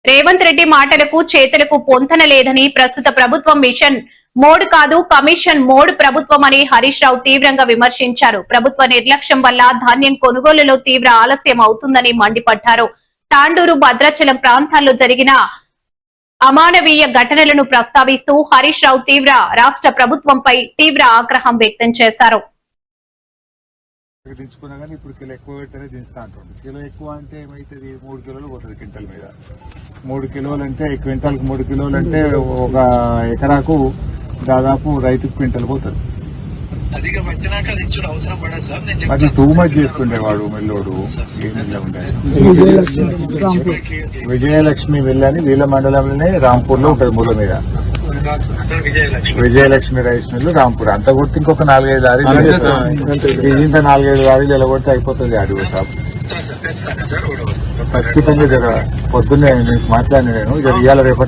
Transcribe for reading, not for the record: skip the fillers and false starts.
రేవంత్ రెడ్డి మాటలకు చేతులకు పొంతన లేదని, ప్రస్తుత ప్రభుత్వం మిషన్ మోడ్ కాదు కమిషన్ మోడ్ ప్రభుత్వం అని హరీష్ రావు తీవ్రంగా విమర్శించారు. ప్రభుత్వ నిర్లక్ష్యం వల్ల ధాన్యం కొనుగోలులో తీవ్ర ఆలస్యం అవుతుందని మండిపడ్డారు. తాండూరు, భద్రాచలం ప్రాంతాల్లో జరిగిన అమానవీయ ఘటనలను ప్రస్తావిస్తూ హరీష్ రావు రాష్ట్ర ప్రభుత్వంపై తీవ్ర ఆగ్రహం వ్యక్తం చేశారు. దించుకున్నా కానీ ఇప్పుడు కిలో ఎక్కువ పెట్టనే దించుతా అంటుంది. కిలో ఎక్కువ అంటే ఏమైతుంది, 3 కిలోలు పోతుంది క్వింటల్ మీద. 3 కిలోలు అంటే క్వింటల్కి 3 కిలోలు అంటే ఒక ఎకరాకు దాదాపు రైతుకు క్వింటల్ పోతుంది. అది టూ మచ్ చేస్తుండేవాడు మిల్లోడు. ఏ మిల్ల ఉండే విజయలక్ష్మి మిల్ అని వీళ్ళ మండలంలోనే రాంపూర్ లో ఉంటుంది. మూల మీద విజయలక్ష్మి రైస్ మిల్లు రాంపూర్. అంత కొడితే ఇంకొక 4-5 లారీలు ఇంత 4-5 లారీలు ఎలా కొడితే అయిపోతుంది ఆడియో షాప్. ఖచ్చితంగా జర పొద్దున్నే మాట్లాడిన నేను ఇవాళ రేపటి